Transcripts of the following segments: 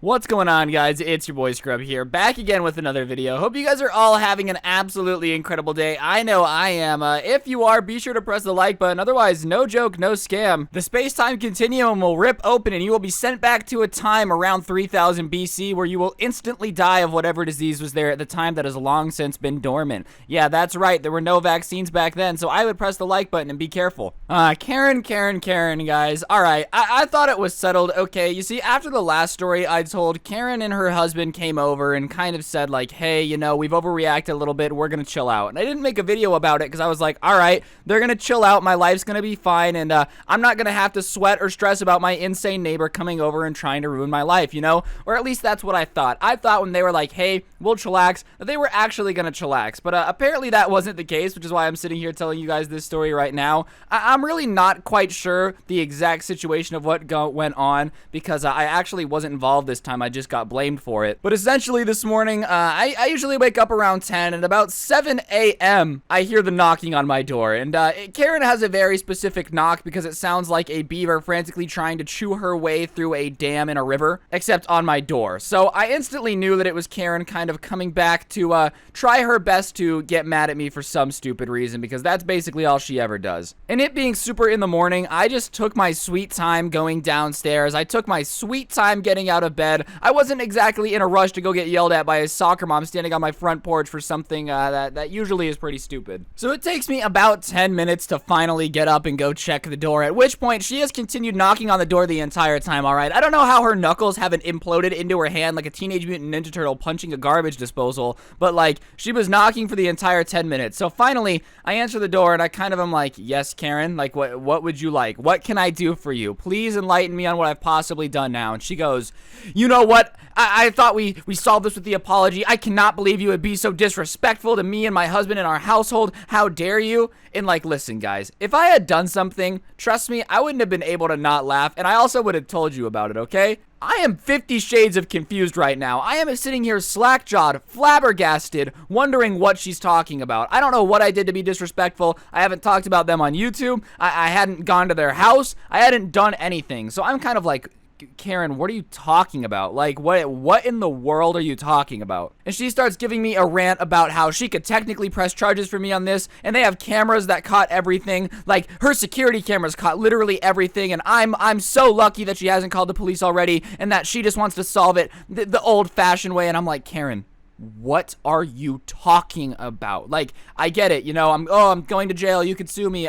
What's going on, guys? It's your boy Scrub here, back again with another video. Hope you guys are all having an absolutely incredible day. I know I am. If you are, be sure to press the like button. Otherwise, no joke, no scam. The space-time continuum will rip open and you will be sent back to a time around 3000 BC where you will instantly die of whatever disease was there at the time that has long since been dormant. Yeah, that's right. There were no vaccines back then, so I would press the like button and be careful. Karen, guys. Alright, I thought it was settled. Okay, you see, after the last story I told, Karen and her husband came over and kind of said like, hey, you know, we've overreacted a little bit, we're gonna chill out. And I didn't make a video about it because I was like, alright, they're gonna chill out, my life's gonna be fine, and I'm not gonna have to sweat or stress about my insane neighbor coming over and trying to ruin my life, you know? Or at least that's what I thought. I thought when they were like, hey, we'll chillax, that they were actually gonna chillax. But apparently that wasn't the case, which is why I'm sitting here telling you guys this story right now. I'm really not quite sure the exact situation of what went on because I actually wasn't involved this time. I just got blamed for it. But essentially this morning, I usually wake up around 10, and about 7 a.m. I hear the knocking on my door. And Karen has a very specific knock because it sounds like a beaver frantically trying to chew her way through a dam in a river, except on my door. So I instantly knew that it was Karen kind of coming back to try her best to get mad at me for some stupid reason, because that's basically all she ever does. And it being super in the morning, I just took my sweet time going downstairs. I took my sweet time getting out of bed. I wasn't exactly in a rush to go get yelled at by a soccer mom standing on my front porch for something that usually is pretty stupid. So it takes me about 10 minutes to finally get up and go check the door, at which point she has continued knocking on the door the entire time, alright? I don't know how her knuckles haven't imploded into her hand like a Teenage Mutant Ninja Turtle punching a garbage disposal, but like, she was knocking for the entire 10 minutes. So finally, I answer the door and I kind of am like, yes, Karen, like what would you like? What can I do for you? Please enlighten me on what I've possibly done now. And she goes, you know what? I thought we solved this with the apology. I cannot believe you would be so disrespectful to me and my husband and our household. How dare you? And like, listen, guys, if I had done something, trust me, I wouldn't have been able to not laugh, and I also would have told you about it, okay? I am 50 shades of confused right now. I am sitting here slack-jawed, flabbergasted, wondering what she's talking about. I don't know what I did to be disrespectful. I haven't talked about them on YouTube. I hadn't gone to their house. I hadn't done anything. So I'm kind of like, Karen, what are you talking about? Like, what in the world are you talking about? And she starts giving me a rant about how she could technically press charges for me on this, and they have cameras that caught everything. Like, her security cameras caught literally everything, and I'm so lucky that she hasn't called the police already, and that she just wants to solve it the old-fashioned way. And I'm like, Karen, what are you talking about? Like, I get it, you know, I'm going to jail, you could sue me,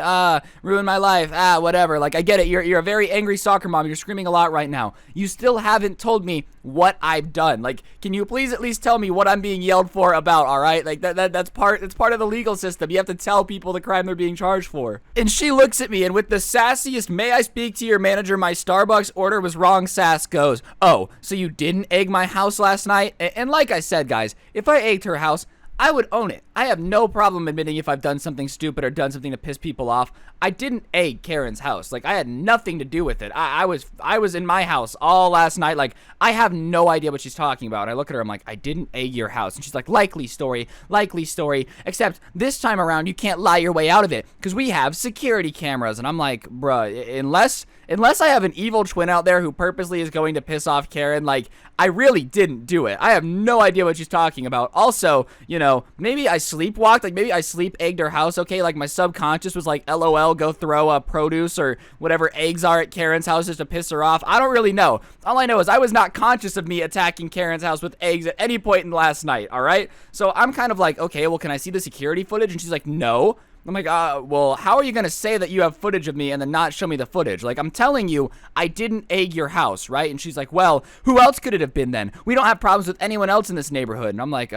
ruin my life, whatever. Like, I get it, you're a very angry soccer mom, you're screaming a lot right now. You still haven't told me what I've done. Like, can you please at least tell me what I'm being yelled for about, alright? Like, it's part of the legal system. You have to tell people the crime they're being charged for. And she looks at me, and with the sassiest, may I speak to your manager, my Starbucks order was wrong sass goes, oh, so you didn't egg my house last night? And like I said, guys, if I egged her house, I would own it. I have no problem admitting if I've done something stupid or done something to piss people off. I didn't egg Karen's house. Like, I had nothing to do with it. I was in my house all last night. Like, I have no idea what she's talking about. I look at her, I'm like, I didn't egg your house. And she's like, likely story, except this time around, you can't lie your way out of it because we have security cameras. And I'm like, bruh, unless I have an evil twin out there who purposely is going to piss off Karen, like, I really didn't do it. I have no idea what she's talking about. Also, you know, maybe I sleepwalked, like maybe I sleep egged her house, okay? Like, my subconscious was like, LOL, go throw produce or whatever eggs are at Karen's house just to piss her off. I don't really know. All I know is I was not conscious of me attacking Karen's house with eggs at any point in last night, all right? So I'm kind of like, okay, well, can I see the security footage? And she's like, no. I'm like, well, how are you going to say that you have footage of me and then not show me the footage? Like, I'm telling you, I didn't egg your house, right? And she's like, well, who else could it have been then? We don't have problems with anyone else in this neighborhood. And I'm like,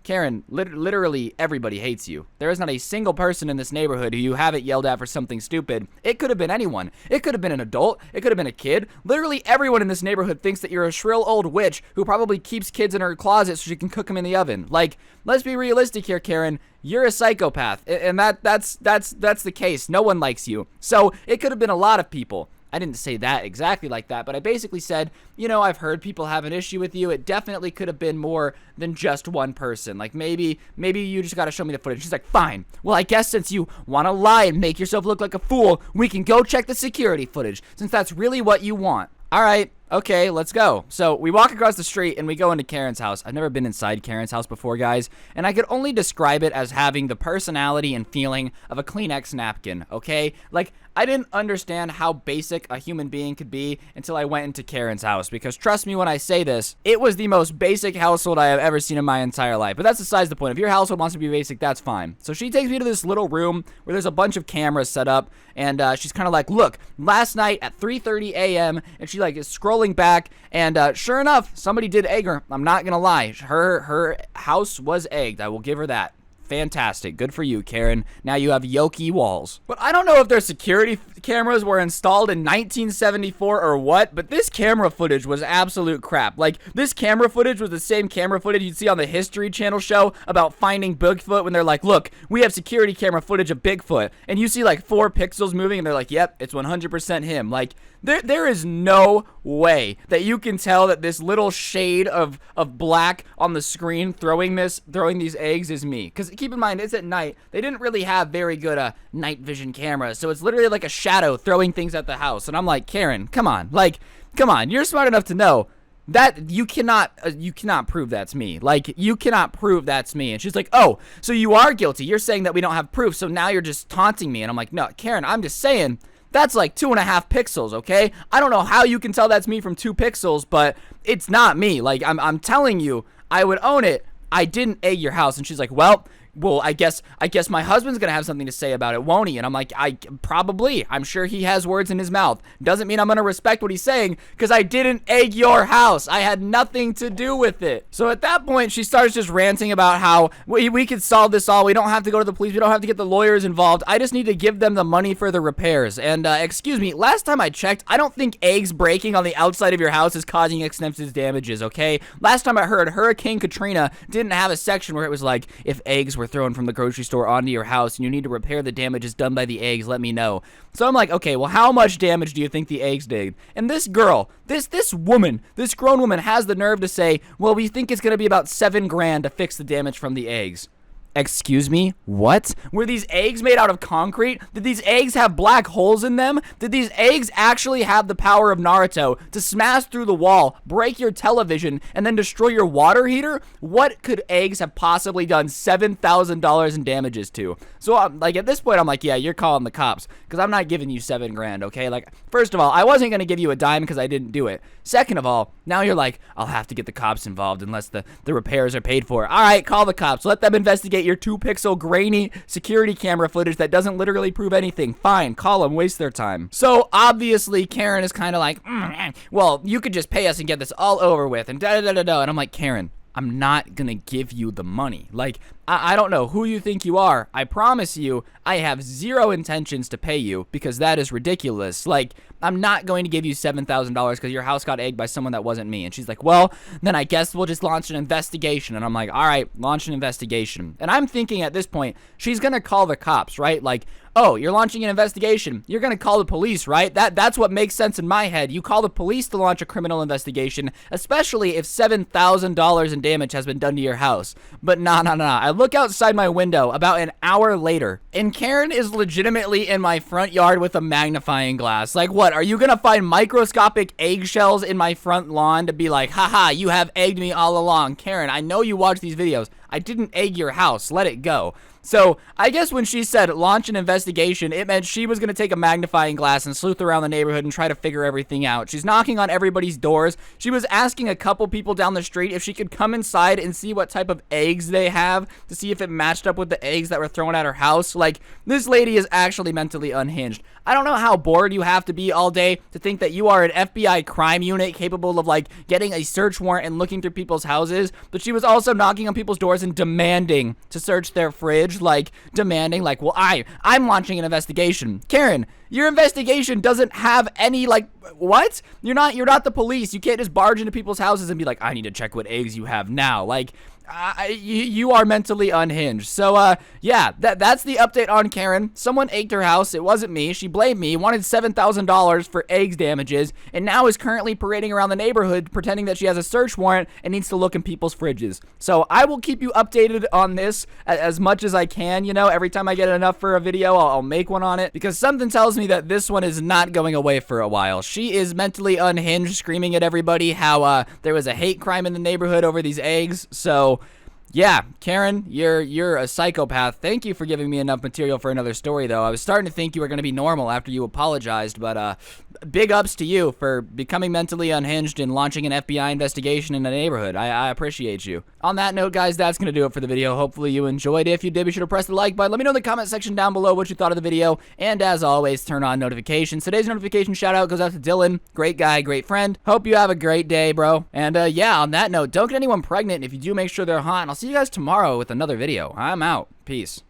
Karen, literally everybody hates you. There is not a single person in this neighborhood who you haven't yelled at for something stupid. It could have been anyone. It could have been an adult. It could have been a kid. Literally everyone in this neighborhood thinks that you're a shrill old witch who probably keeps kids in her closet so she can cook them in the oven. Like, let's be realistic here, Karen. You're a psychopath, and that's the case. No one likes you. So it could have been a lot of people. I didn't say that exactly like that, but I basically said, you know, I've heard people have an issue with you. It definitely could have been more than just one person. Like, maybe you just got to show me the footage. She's like, fine. Well, I guess since you want to lie and make yourself look like a fool, we can go check the security footage, since that's really what you want. All right. Okay, let's go. So we walk across the street and we go into Karen's house. I've never been inside Karen's house before, guys, and I could only describe it as having the personality and feeling of a Kleenex napkin, okay? Like, I didn't understand how basic a human being could be until I went into Karen's house, because trust me when I say this, it was the most basic household I have ever seen in my entire life. But that's besides the point. If your household wants to be basic, that's fine. So she takes me to this little room where there's a bunch of cameras set up, and she's kind of like, look, last night at 3:30 a.m., and she like is scrolling back, and sure enough, somebody did egg her. I'm not gonna lie, her house was egged. I will give her that. Fantastic. Good for you, Karen. Now you have Yoki walls. But I don't know if their security cameras were installed in 1974 or what, but this camera footage was absolute crap. Like, this camera footage was the same camera footage you'd see on the History Channel show about finding Bigfoot when they're like, look, we have security camera footage of Bigfoot. And you see like 4 pixels moving and they're like, yep, it's 100% him. Like, there is no way that you can tell that this little shade of black on the screen throwing these eggs is me. Because keep in mind, it's at night. They didn't really have very good night vision cameras. So it's literally like a shadow throwing things at the house. And I'm like, Karen, come on. Like, come on. You're smart enough to know that you cannot prove that's me. Like, you cannot prove that's me. And she's like, oh, so you are guilty. You're saying that we don't have proof. So now you're just taunting me. And I'm like, no, Karen, I'm just saying that's like 2.5 pixels, okay? I don't know how you can tell that's me from 2 pixels, but it's not me. Like, I'm telling you, I would own it. I didn't egg your house. And she's like, well, I guess my husband's gonna have something to say about it, won't he? And I'm like, probably. I'm sure he has words in his mouth. Doesn't mean I'm gonna respect what he's saying, because I didn't egg your house. I had nothing to do with it. So at that point, she starts just ranting about how we could solve this all. We don't have to go to the police. We don't have to get the lawyers involved. I just need to give them the money for the repairs. And excuse me, last time I checked, I don't think eggs breaking on the outside of your house is causing extensive damages, okay? Last time I heard, Hurricane Katrina didn't have a section where it was like, if eggs were thrown from the grocery store onto your house and you need to repair the damages done by the eggs, let me know. So I'm like, okay, well, how much damage do you think the eggs did? And this girl, this woman, this grown woman has the nerve to say, well, we think it's going to be about $7 grand to fix the damage from the eggs. Excuse me? What? Were these eggs made out of concrete? Did these eggs have black holes in them? Did these eggs actually have the power of Naruto to smash through the wall, break your television, and then destroy your water heater? What could eggs have possibly done $7,000 in damages to? So, like, at this point, I'm like, yeah, you're calling the cops, because I'm not giving you $7 grand, okay? Like, first of all, I wasn't going to give you a dime because I didn't do it. Second of all, now you're like, I'll have to get the cops involved unless the repairs are paid for. All right, call the cops. Let them investigate your 2-pixel grainy security camera footage that doesn't literally prove anything. Fine, call them, waste their time. So obviously Karen is kind of like, well, you could just pay us and get this all over with, and da-da-da-da-da. And I'm like, Karen, I'm not gonna give you the money. Like, I don't know who you think you are. I promise you, I have zero intentions to pay you, because that is ridiculous. Like, I'm not going to give you $7,000 because your house got egged by someone that wasn't me. And she's like, well, then I guess we'll just launch an investigation. And I'm like, all right, launch an investigation. And I'm thinking at this point, she's going to call the cops, right? Like, oh, you're launching an investigation. You're going to call the police, right? That's what makes sense in my head. You call the police to launch a criminal investigation, especially if $7,000 in damage has been done to your house. But nah. I look outside my window about an hour later, and Karen is legitimately in my front yard with a magnifying glass. Like, what? Are you going to find microscopic eggshells in my front lawn to be like, haha, you have egged me all along? Karen, I know you watch these videos. I didn't egg your house. Let it go. So I guess when she said launch an investigation, it meant she was going to take a magnifying glass and sleuth around the neighborhood and try to figure everything out. She's knocking on everybody's doors. She was asking a couple people down the street if she could come inside and see what type of eggs they have to see if it matched up with the eggs that were thrown at her house. Like, this lady is actually mentally unhinged. I don't know how bored you have to be all day to think that you are an FBI crime unit capable of, like, getting a search warrant and looking through people's houses, but she was also knocking on people's doors and demanding to search their fridge, like, demanding, like, well, I'm launching an investigation. Karen, your investigation doesn't have any, like, what? You're not the police. You can't just barge into people's houses and be like, I need to check what eggs you have now. Like, you are mentally unhinged. So, yeah, that's the update on Karen. Someone egged her house. It wasn't me. She blamed me, wanted $7,000 for eggs damages, and now is currently parading around the neighborhood pretending that she has a search warrant and needs to look in people's fridges. So I will keep you updated on this as much as I can. You know, every time I get enough for a video, I'll make one on it, because something tells me me that this one is not going away for a while. She is mentally unhinged, screaming at everybody how there was a hate crime in the neighborhood over these eggs. So yeah, Karen, you're a psychopath. Thank you for giving me enough material for another story, though. I was starting to think you were going to be normal after you apologized, but big ups to you for becoming mentally unhinged and launching an FBI investigation in the neighborhood. I appreciate you. On that note, guys, that's going to do it for the video. Hopefully you enjoyed. If you did, be sure to press the like button. Let me know in the comment section down below what you thought of the video. And as always, turn on notifications. Today's notification shout out goes out to Dylan. Great guy, great friend. Hope you have a great day, bro. And yeah, on that note, don't get anyone pregnant. If you do, make sure they're hot. And I'll see you guys tomorrow with another video. I'm out. Peace.